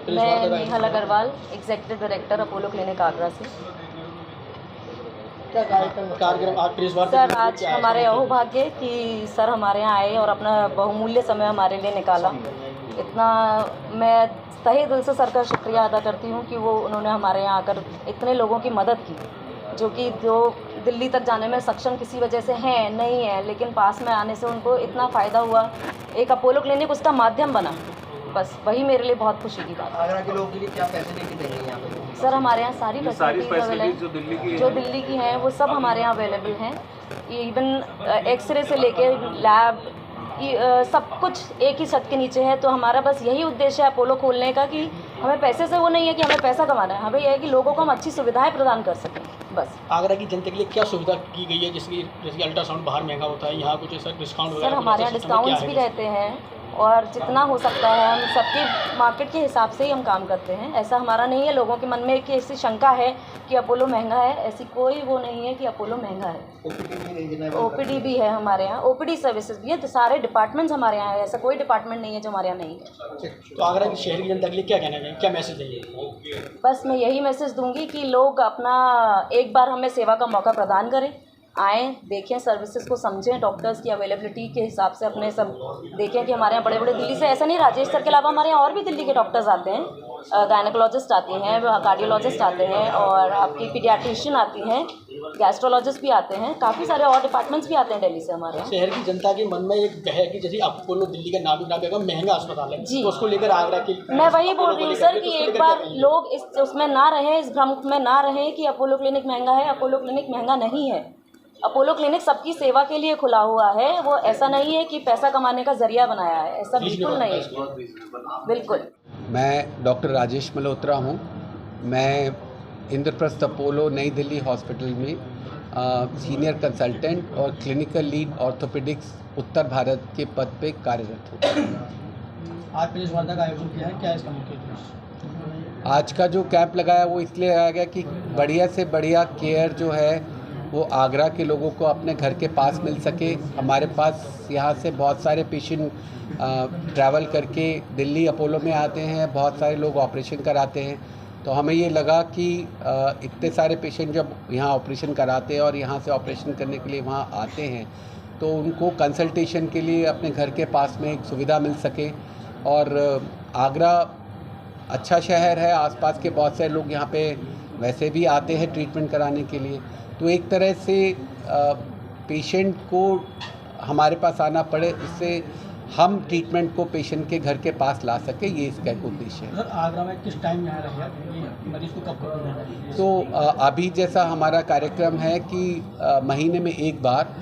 मैं Nehal Agarwal, executive director Apollo clinic Agra से। क्या कार्यक्रम आप प्रेस वार्ता सर, आज हमारे अहोभाग्य कि सर हमारे यहाँ आए और अपना बहुमूल्य समय हमारे लिए निकाला। इतना मैं तहे दिल से सर का शुक्रिया अदा करती हूँ कि वो उन्होंने हमारे यहाँ आकर इतने लोगों की मदद की, जो दिल्ली तक जाने में सक्षम किसी वजह से हैं नहीं है, लेकिन पास में आने से उनको इतना फ़ायदा हुआ। एक अपोलो क्लिनिक उसका माध्यम बना, बस वही मेरे लिए बहुत खुशी की बात है। आगरा के लोगों के लिए क्या फैसिलिटी देंगे यहाँ पे? सर, हमारे यहाँ सारी फैसिलिटीज अवेलेबल जो दिल्ली की हैं वो सब हमारे यहाँ अवेलेबल हैं। इवन एक्सरे से लेकर लैब सब कुछ एक ही छत के नीचे है। तो हमारा बस यही उद्देश्य है अपोलो खोलने का कि हमें पैसे से वो नहीं है कि हमें पैसा कमाना है, हमें यह है कि लोगों को हम अच्छी सुविधाएं प्रदान कर सकें बस। आगरा की जनता के लिए क्या सुविधा की गई है? जैसे अल्ट्रासाउंड बाहर महंगा होता है, यहाँ कुछ ऐसा डिस्काउंट वगैरह? सर, हमारे यहाँ डिस्काउंट्स भी रहते हैं और जितना हो सकता है हम सबके मार्केट के हिसाब से ही हम काम करते हैं। ऐसा हमारा नहीं है लोगों के मन में कि ऐसी शंका है कि अपोलो महंगा है, ऐसी कोई वो नहीं है कि अपोलो महंगा है। ओपीडी भी है हमारे यहाँ, ओपीडी सर्विसेज भी है। तो सारे डिपार्टमेंट्स हमारे यहाँ है, ऐसा कोई डिपार्टमेंट नहीं है जो हमारे यहाँ नहीं है। तो आगरा की शहर की जनता के लिए क्या कहना है, क्या मैसेज देंगे? बस मैं यही मैसेज दूंगी कि लोग अपना एक बार हमें सेवा का मौका प्रदान करें, आएँ, देखें, सर्विसेज को समझें, डॉक्टर्स की अवेलेबिलिटी के हिसाब से अपने सब देखें कि हमारे यहाँ बड़े बड़े दिल्ली से, ऐसा नहीं राजेश सर के अलावा हमारे यहाँ और भी दिल्ली के डॉक्टर्स आते हैं, गायनेकोलॉजिस्ट आती हैं, कार्डियोलॉजिस्ट आते हैं और आपकी पीडियाट्रिशियन आती हैं, गैस्ट्रोलॉजिस्ट भी आते हैं, काफ़ी सारे और डिपार्टमेंट्स भी आते हैं दिल्ली से हमारे यहाँ। शहर की जनता के मन में एक है कि जैसे अपोलो दिल्ली का नाम भी महंगा अस्पताल है जी, तो उसको लेकर आगरा की मैं वही बोल रही हूँ सर कि एक बार लोग इस उसमें ना रहें, इस भ्रम में ना रहें कि अपोलो क्लिनिक महंगा है। अपोलो क्लिनिक महंगा नहीं है। अपोलो क्लिनिक सबकी सेवा के लिए खुला हुआ है, वो ऐसा नहीं है कि पैसा कमाने का जरिया बनाया है, ऐसा बिल्कुल नहीं है, बिल्कुल। मैं डॉक्टर राजेश मल्होत्रा हूँ। मैं इंद्रप्रस्थ अपोलो नई दिल्ली हॉस्पिटल में सीनियर कंसल्टेंट और क्लिनिकल लीड ऑर्थोपेडिक्स उत्तर भारत के पद पे कार्यरत हूँ। आज प्रेस वार्ता का आयोजन किया है, क्या इसका मुख्य उद्देश्य? आज का जो कैंप लगाया वो इसलिए लगाया गया कि बढ़िया से बढ़िया केयर जो है वो आगरा के लोगों को अपने घर के पास मिल सके। हमारे पास यहाँ से बहुत सारे पेशेंट ट्रैवल करके दिल्ली अपोलो में आते हैं, बहुत सारे लोग ऑपरेशन कराते हैं। तो हमें ये लगा कि इतने सारे पेशेंट जब यहाँ ऑपरेशन कराते हैं और यहाँ से ऑपरेशन करने के लिए वहाँ आते हैं तो उनको कंसल्टेशन के लिए अपने घर के पास में एक सुविधा मिल सके। और आगरा अच्छा शहर है, आसपास के बहुत सारे लोग यहाँ पे वैसे भी आते हैं ट्रीटमेंट कराने के लिए, तो एक तरह से पेशेंट को हमारे पास आना पड़े, उससे हम ट्रीटमेंट को पेशेंट के घर के पास ला सके, ये इसका एक उद्देश्य है। आगरा में किस टाइम यहाँ रहेगा, मरीज को कब कब? तो अभी जैसा हमारा कार्यक्रम है कि महीने में एक बार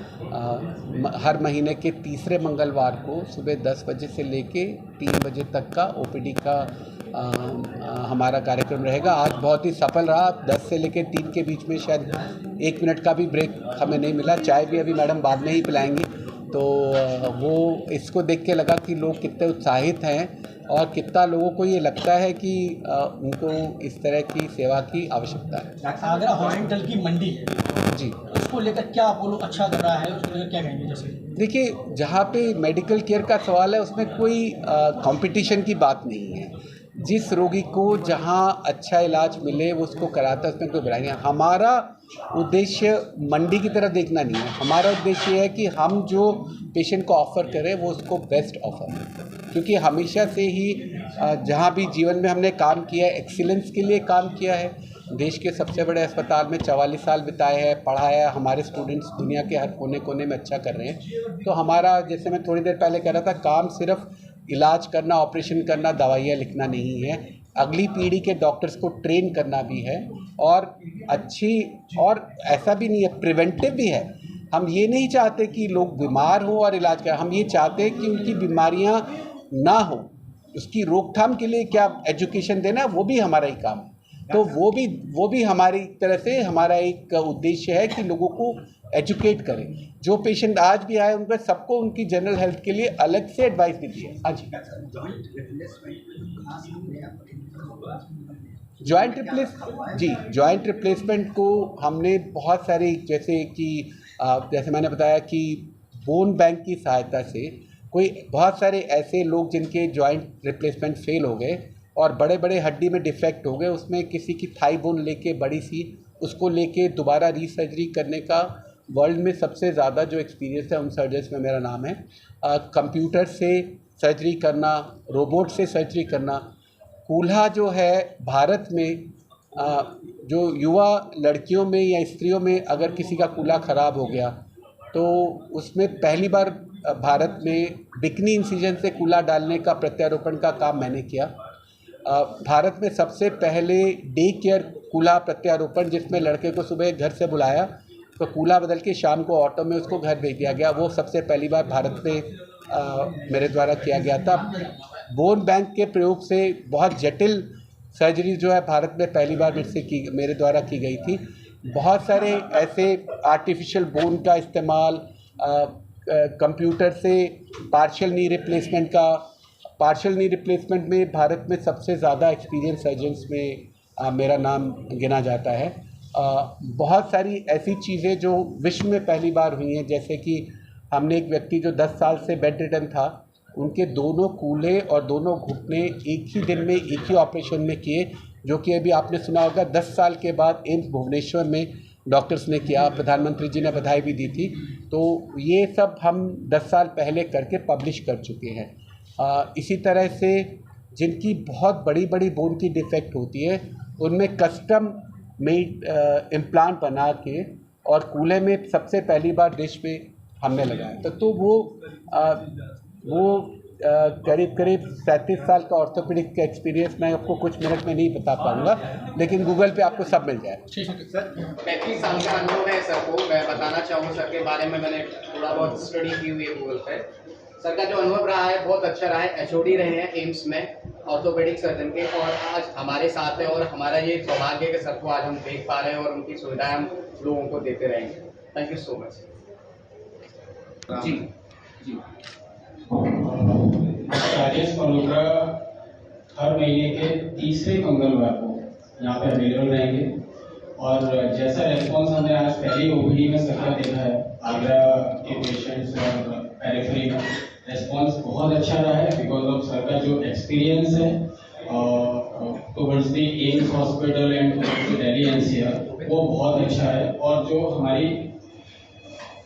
हर महीने के तीसरे मंगलवार को सुबह 10 बजे से लेके 3 बजे तक का ओपीडी का हमारा कार्यक्रम रहेगा। आज बहुत ही सफल रहा। 10 से लेकर 3 के बीच में शायद 1 मिनट का भी ब्रेक हमें नहीं मिला। चाय भी अभी मैडम बाद में ही पिलाएंगी। तो वो इसको देख के लगा कि लोग कितने उत्साहित हैं और कितना लोगों को ये लगता है कि उनको इस तरह की सेवा की आवश्यकता है। आगरा हॉस्पिटल की मंडी है जी, उसको लेकर क्या अपोलो अच्छा कर रहा है, उसको लेकर क्या कहेंगे? जैसे देखिए, जहाँ पे मेडिकल केयर का सवाल है उसमें कोई कंपटीशन की बात नहीं है। जिस रोगी को जहाँ अच्छा इलाज मिले वो उसको कराता है, उसमें कोई बुराई नहीं है। हमारा उद्देश्य मंडी की तरह देखना नहीं है। हमारा उद्देश्य है कि हम जो पेशेंट को ऑफ़र करें वो उसको बेस्ट ऑफ़र है, क्योंकि हमेशा से ही जहाँ भी जीवन में हमने काम किया है एक्सीलेंस के लिए काम किया है। देश के सबसे बड़े अस्पताल में 44 साल बिताए हैं, पढ़ाया, हमारे स्टूडेंट्स दुनिया के हर कोने कोने में अच्छा कर रहे हैं। तो हमारा, जैसे मैं थोड़ी देर पहले कह रहा था, काम सिर्फ इलाज करना, ऑपरेशन करना, दवाइयाँ लिखना नहीं है, अगली पीढ़ी के डॉक्टर्स को ट्रेन करना भी है और अच्छी, और ऐसा भी नहीं है, प्रिवेंटिव भी है। हम ये नहीं चाहते कि लोग बीमार हो और इलाज करें, हम ये चाहते हैं कि उनकी बीमारियां ना हो, उसकी रोकथाम के लिए क्या एजुकेशन देना है वो भी हमारा ही काम है। तो वो भी हमारी तरह से हमारा एक उद्देश्य है कि लोगों को एजुकेट करें। जो पेशेंट आज भी आए उन पर सबको उनकी जनरल हेल्थ के लिए अलग से एडवाइस भी दी है। हाँ जी, जॉइंट रिप्लेसमेंट को हमने बहुत सारी, जैसे मैंने बताया कि बोन बैंक की सहायता से बहुत सारे ऐसे लोग जिनके जॉइंट रिप्लेसमेंट फेल हो गए, और बड़े बड़े हड्डी में डिफेक्ट हो गए, उसमें किसी की थाई बोन लेके बड़ी सी उसको लेके दोबारा रीसर्जरी करने का वर्ल्ड में सबसे ज़्यादा जो एक्सपीरियंस है उन सर्जन्स में मेरा नाम है। कंप्यूटर से सर्जरी करना, रोबोट से सर्जरी करना। कूल्हा जो है भारत में जो युवा लड़कियों में या स्त्रियों में अगर किसी का कूल्हा ख़राब हो गया तो उसमें पहली बार भारत में बिकनी इंसिजन से कूल्हा डालने का प्रत्यारोपण का काम मैंने किया। भारत में सबसे पहले डे केयर कूल्हा प्रत्यारोपण, जिसमें लड़के को सुबह घर से बुलाया तो कूल्हा बदल के शाम को ऑटो में उसको घर भेज दिया गया, वो सबसे पहली बार भारत में मेरे द्वारा किया गया था। बोन बैंक के प्रयोग से बहुत जटिल सर्जरी जो है भारत में पहली बार मेरे द्वारा की गई थी। बहुत सारे ऐसे आर्टिफिशियल बोन का इस्तेमाल, कंप्यूटर से पार्शियल नी रिप्लेसमेंट में भारत में सबसे ज़्यादा एक्सपीरियंस सर्जन्स में मेरा नाम गिना जाता है। बहुत सारी ऐसी चीज़ें जो विश्व में पहली बार हुई हैं, जैसे कि हमने एक व्यक्ति जो 10 साल से बेड रिडन था, उनके दोनों कूल्हे और दोनों घुटने एक ही दिन में एक ही ऑपरेशन में किए, जो कि अभी आपने सुना होगा 10 साल के बाद एम्स भुवनेश्वर में डॉक्टर्स ने किया। प्रधानमंत्री जी ने बधाई भी दी थी। तो ये सब हम 10 साल पहले करके पब्लिश कर चुके हैं। इसी तरह से जिनकी बहुत बड़ी बड़ी बोन की डिफेक्ट होती है उनमें कस्टम मेड इम्प्लांट बना के और कूल्हे में सबसे पहली बार देश में हमने लगाया। तो वो करीब 37 साल का ऑर्थोपेडिक का एक्सपीरियंस मैं आपको कुछ मिनट में नहीं बता पाऊंगा, लेकिन गूगल पे आपको सब मिल जाए। सर 35 साल का अनुभव है सर को, मैं बताना चाहूँगा सर के बारे में, मैंने थोड़ा बहुत स्टडी की हुई है गूगल पे। सर का जो अनुभव रहा है बहुत अच्छा रहा है। एचओडी रहे हैं एम्स में ऑर्थोपेडिक सर्जन के, और आज हमारे साथ है, और हमारा ये सौभाग्य है कि सर को आज हम देख पा रहे हैं और उनकी सुविधाएं हम लोगों को देते रहेंगे। Thank you so much. जी राजेश मल्होत्रा हर महीने के तीसरे मंगलवार को यहाँ पे अवेलेबल रहेंगे, और जैसा रेस्पॉन्स हमने आज पहली ओपीडी में सर का देखा है, आगरा के पेशेंट्स और पेरिफेरी का रेस्पॉन्स बहुत अच्छा रहा है, बिकॉज ऑफ सर का जो एक्सपीरियंस है towards the AIIMS hospital and Delhi NCR वो बहुत अच्छा है। और जो हमारी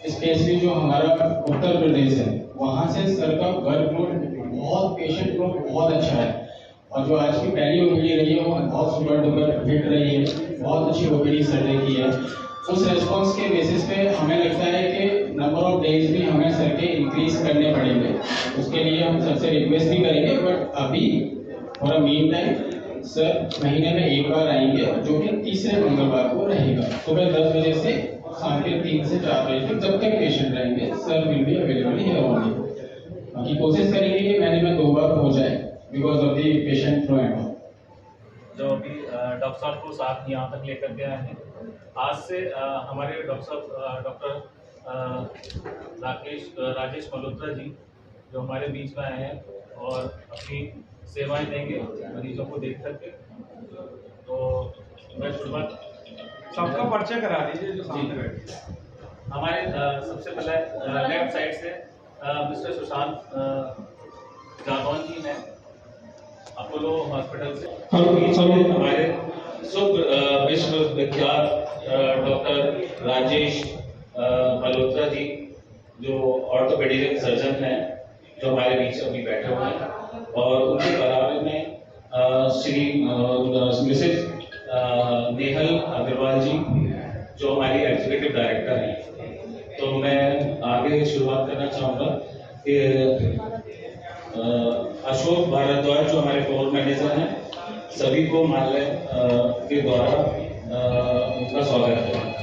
स्पेशली जो हमारा उत्तर प्रदेश है वहाँ से सर का वर्कलोड बहुत, पेशेंट लोग बहुत अच्छा है, और जो आज की पहली ओपीडी रही है वो बहुत सुपर डुपर फिट रही है, बहुत अच्छी ओपीडी सर ने की है। उस रेस्पॉन्स के बेसिस पे हमें लगता है कि नंबर ऑफ डेज भी हमें सर के इंक्रीज करने पड़ेंगे, उसके लिए हम सबसे रिक्वेस्ट भी करेंगे। बट अभी for a mean time sir महीने में एक बार आएंगे, जो कि तीसरे मंगलवार को रहेगा, सुबह 10 बजे से शाम के 3 से 4 बजे तक। जब तक पेशेंट रहेंगे sir will be available here only. बाकी कोशिश करेंगे कि महीने में 2 बार हो जाए, because of the patient flow and all. जो अभी डॉक्टर साहब को साथ यहाँ तक लेकर के आए हैं, आज से हमारे डॉक्टर राजेश मल्होत्रा जी जो हमारे बीच में आए हैं और अपनी सेवाएं देंगे मरीजों को देख करके। तो मैं शुरुआत सबका परिचय करा दीजिए जो सामने बैठे। हमारे सबसे पहले लेफ्ट साइड से मिस्टर सुशांत जादौन जी हैं अपोलो हॉस्पिटल से। हमारे विश्व विख्यात डॉक्टर राजेश मल्होत्रा जी जो ऑर्थोपेडिक सर्जन हैं, जो हमारे बीच अभी बैठे हुए हैं, और उनके बराबर में श्री मिसेज नेहल अग्रवाल जी जो हमारी एग्जीक्यूटिव डायरेक्टर हैं। तो मैं आगे शुरुआत करना चाहूँगा कि अशोक भारद्वाज जो हमारे फ्लोर मैनेजर हैं, सभी को माल्य के द्वारा उनका स्वागत है।